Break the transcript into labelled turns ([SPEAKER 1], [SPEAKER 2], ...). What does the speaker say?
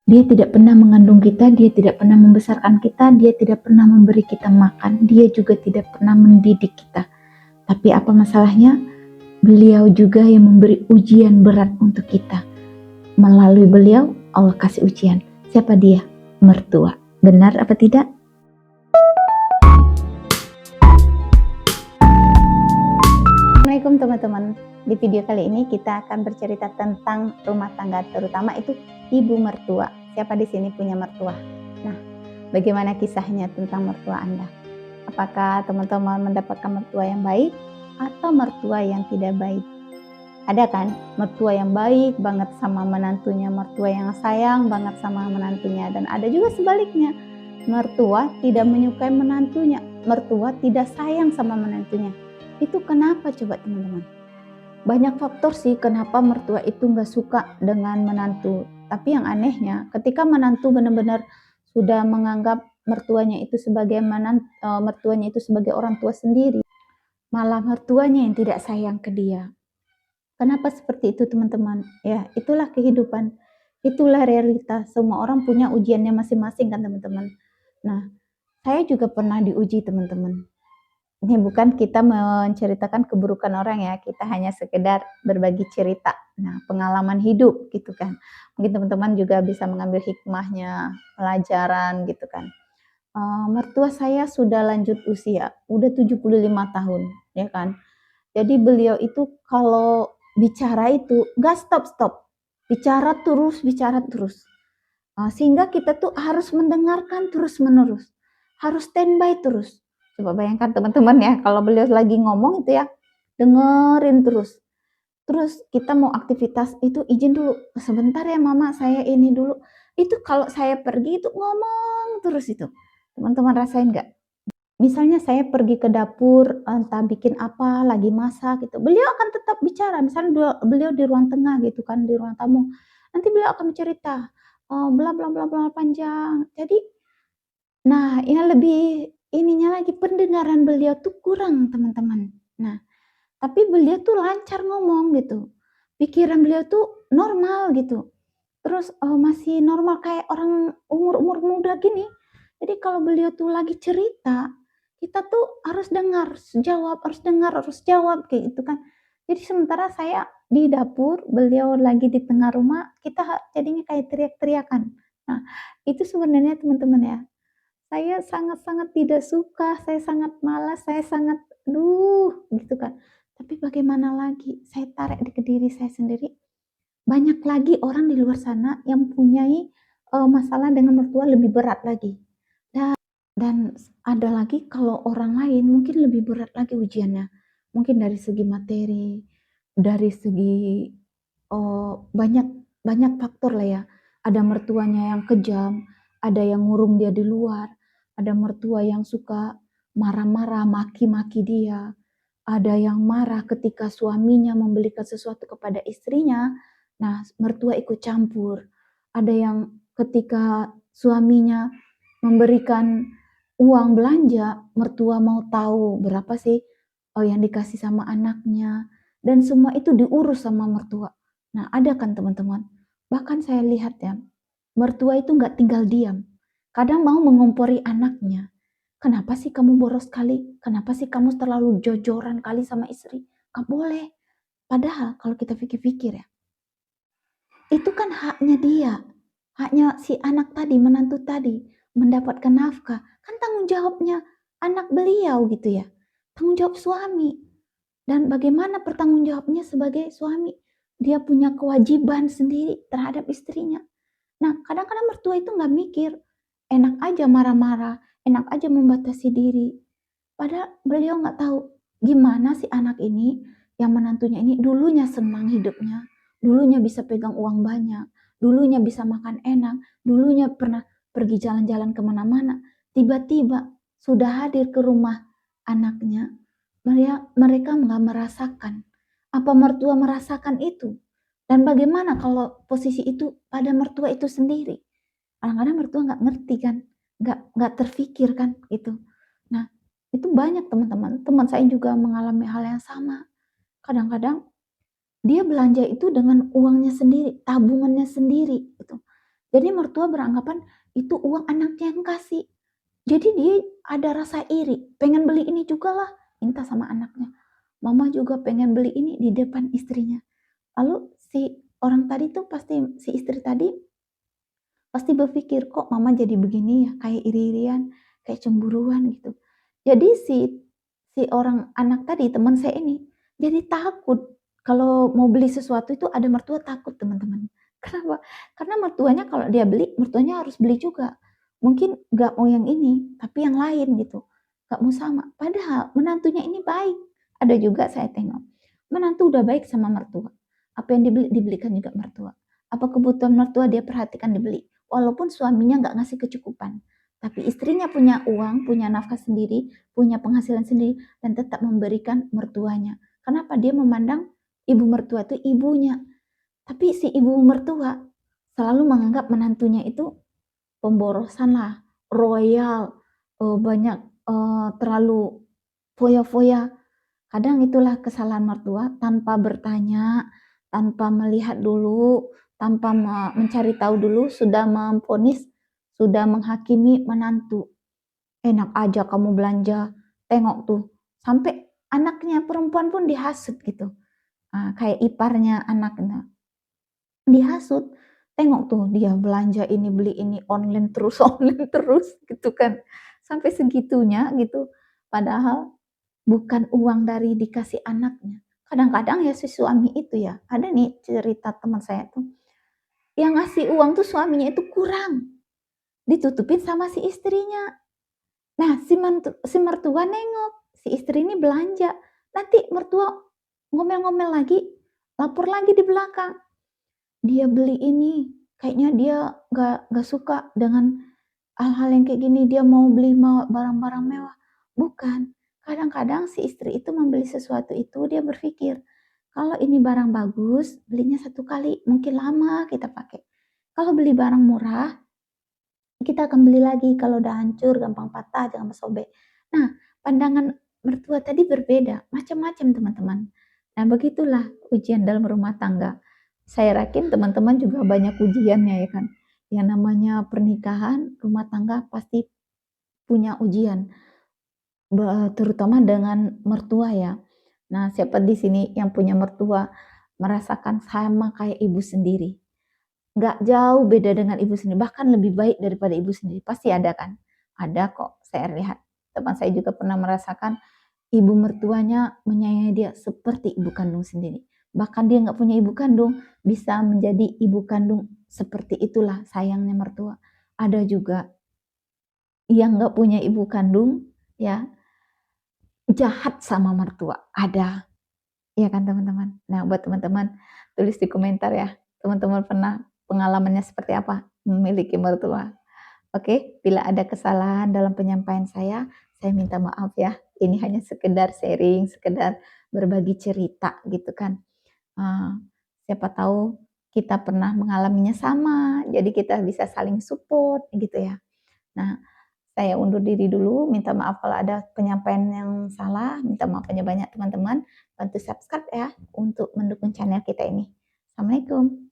[SPEAKER 1] Dia tidak pernah mengandung kita, dia tidak pernah membesarkan kita, dia tidak pernah memberi kita makan, dia juga tidak pernah mendidik kita. Tapi apa masalahnya? Beliau juga yang memberi ujian berat untuk kita. Melalui beliau, Allah kasih ujian. Siapa dia? Mertua. Benar apa tidak? Assalamualaikum teman-teman. Di video kali ini kita akan bercerita tentang rumah tangga, terutama itu ibu mertua. Siapa di sini punya mertua? Nah, bagaimana kisahnya tentang mertua Anda? Apakah teman-teman mendapatkan mertua yang baik atau mertua yang tidak baik? Ada kan mertua yang baik banget sama menantunya, mertua yang sayang banget sama menantunya, dan ada juga sebaliknya, mertua tidak menyukai menantunya, mertua tidak sayang sama menantunya. Itu kenapa coba teman-teman? Banyak faktor sih kenapa mertua itu nggak suka dengan menantu. Tapi yang anehnya, ketika menantu benar-benar sudah menganggap mertuanya itu sebagai mertuanya itu sebagai orang tua sendiri, malah mertuanya yang tidak sayang ke dia. Kenapa seperti itu teman-teman? Ya, itulah kehidupan. Itulah realitas. Semua orang punya ujiannya masing-masing kan teman-teman. Nah, saya juga pernah diuji teman-teman. Ini bukan kita menceritakan keburukan orang ya, kita hanya sekedar berbagi cerita. Nah, pengalaman hidup gitu kan. Mungkin teman-teman juga bisa mengambil hikmahnya, pelajaran gitu kan. Mertua saya sudah lanjut usia, udah 75 tahun, ya kan. Jadi beliau itu kalau bicara itu gak stop-stop, bicara terus. Sehingga kita tuh harus mendengarkan terus-menerus, harus standby terus. Coba bayangkan teman-teman ya, kalau beliau lagi ngomong itu ya, dengerin terus. Terus kita mau aktivitas itu izin dulu, sebentar ya mama saya ini dulu. Itu kalau saya pergi itu ngomong terus itu. Teman-teman rasain gak? Misalnya saya pergi ke dapur, entah bikin apa, lagi masak gitu, beliau akan tetap bicara. Misalnya beliau di ruang tengah gitu kan, di ruang tamu. Nanti beliau akan bercerita, bla bla bla bla panjang. Jadi, nah ini lebih ininya lagi pendengaran beliau tuh kurang teman-teman. Nah, tapi beliau tuh lancar ngomong gitu. Pikiran beliau tuh normal gitu. Terus masih normal kayak orang umur-umur muda gini. Jadi kalau beliau tuh lagi cerita, kita tuh harus dengar, harus dengar, harus jawab kayak gitu kan. Jadi sementara saya di dapur, beliau lagi di tengah rumah, kita jadinya kayak teriak-teriakan. Nah, itu sebenarnya teman-teman ya, saya sangat-sangat tidak suka, saya sangat malas, saya sangat, gitu kan. Tapi bagaimana lagi, saya tarik ke diri saya sendiri, banyak lagi orang di luar sana yang mempunyai masalah dengan mertua lebih berat lagi. Dan ada lagi kalau orang lain mungkin lebih berat lagi ujiannya. Mungkin dari segi materi, dari segi banyak banyak faktor lah ya. Ada mertuanya yang kejam, ada yang ngurung dia di luar, ada mertua yang suka marah-marah, maki-maki dia, ada yang marah ketika suaminya membelikan sesuatu kepada istrinya. Nah, mertua ikut campur. Ada yang ketika suaminya memberikan uang belanja, mertua mau tahu berapa sih yang dikasih sama anaknya, dan semua itu diurus sama mertua. Nah, ada kan teman-teman, bahkan saya lihat ya, mertua itu nggak tinggal diam, kadang mau mengompori anaknya. Kenapa sih kamu boros kali? Kenapa sih kamu terlalu jojoran kali sama istri? Gak boleh. Padahal kalau kita pikir-pikir ya, itu kan haknya dia, haknya si anak tadi, menantu tadi, mendapatkan nafkah. Kan tanggung jawabnya anak beliau gitu ya, tanggung jawab suami. Dan bagaimana pertanggung jawabnya sebagai suami? Dia punya kewajiban sendiri terhadap istrinya. Nah, kadang-kadang mertua itu nggak mikir, enak aja marah-marah, enak aja membatasi diri. Padahal beliau nggak tahu gimana si anak ini, yang menantunya ini dulunya senang hidupnya, dulunya bisa pegang uang banyak, dulunya bisa makan enak, dulunya pernah pergi jalan-jalan kemana-mana, tiba-tiba sudah hadir ke rumah anaknya, mereka nggak merasakan. Apa mertua merasakan itu? Dan bagaimana kalau posisi itu pada mertua itu sendiri? Kadang-kadang mertua nggak ngerti kan, nggak terfikir kan itu. Nah, itu banyak teman-teman. Teman saya juga mengalami hal yang sama. Kadang-kadang dia belanja itu dengan uangnya sendiri, tabungannya sendiri gitu. Jadi mertua beranggapan itu uang anaknya yang kasih. Jadi dia ada rasa iri, pengen beli ini juga lah, minta sama anaknya. Mama juga pengen beli ini di depan istrinya. Lalu si orang tadi tuh pasti, si istri tadi pasti berpikir, kok mama jadi begini ya, kayak iri-irian, kayak cemburuan gitu. Jadi si orang anak tadi, teman saya ini, jadi takut kalau mau beli sesuatu itu ada mertua takut teman-teman. Kenapa? Karena mertuanya kalau dia beli, mertuanya harus beli juga. Mungkin gak mau yang ini, tapi yang lain gitu. Gak mau sama. Padahal menantunya ini baik. Ada juga saya tengok. Menantu udah baik sama mertua. Apa yang dibeli, dibelikan juga mertua. Apa kebutuhan mertua dia perhatikan dibeli. Walaupun suaminya nggak ngasih kecukupan. Tapi istrinya punya uang, punya nafkah sendiri, punya penghasilan sendiri, dan tetap memberikan mertuanya. Kenapa? Dia memandang ibu mertua itu ibunya. Tapi si ibu mertua selalu menganggap menantunya itu pemborosan lah, royal, banyak terlalu foya-foya. Kadang itulah kesalahan mertua, tanpa bertanya, tanpa melihat dulu, tanpa mencari tahu dulu, sudah memvonis, sudah menghakimi menantu. Enak aja kamu belanja, tengok tuh. Sampai anaknya perempuan pun dihasut gitu. Kayak iparnya anaknya. Dihasut, tengok tuh dia belanja ini, beli ini, online terus, online terus gitu kan. Sampai segitunya gitu. Padahal bukan uang dari dikasih anaknya. Kadang-kadang ya si suami itu ya, ada nih cerita teman saya tuh, yang ngasih uang tuh suaminya itu kurang, ditutupin sama si istrinya. Nah, si mertua nengok, si istri ini belanja. Nanti mertua ngomel-ngomel lagi, lapor lagi di belakang. Dia beli ini, kayaknya dia gak suka dengan hal-hal yang kayak gini, dia mau beli barang-barang mewah. Bukan, kadang-kadang si istri itu membeli sesuatu itu dia berpikir, kalau ini barang bagus, belinya satu kali, mungkin lama kita pakai. Kalau beli barang murah, kita akan beli lagi, kalau udah hancur, gampang patah, jangan sobek. Nah, pandangan mertua tadi berbeda, macam-macam teman-teman. Nah, begitulah ujian dalam rumah tangga. Saya yakin teman-teman juga banyak ujiannya ya kan. Yang namanya pernikahan, rumah tangga pasti punya ujian, terutama dengan mertua ya. Nah, siapa di sini yang punya mertua merasakan sama kayak ibu sendiri? Nggak jauh beda dengan ibu sendiri, bahkan lebih baik daripada ibu sendiri. Pasti ada kan? Ada kok, saya lihat. Teman saya juga pernah merasakan ibu mertuanya menyayangi dia seperti ibu kandung sendiri. Bahkan dia nggak punya ibu kandung, bisa menjadi ibu kandung seperti itulah sayangnya mertua. Ada juga yang nggak punya ibu kandung, ya jahat sama mertua. Ada, ya kan teman-teman? Nah, buat teman-teman, tulis di komentar ya. Teman-teman pernah pengalamannya seperti apa memiliki mertua? Oke, bila ada kesalahan dalam penyampaian saya minta maaf ya. Ini hanya sekedar sharing, sekedar berbagi cerita gitu kan. Uh, Siapa tahu kita pernah mengalaminya sama, jadi kita bisa saling support gitu ya. Nah, saya undur diri dulu, minta maaf kalau ada penyampaian yang salah, minta maaf banyak-banyak teman-teman. Bantu subscribe ya untuk mendukung channel kita ini. Assalamualaikum.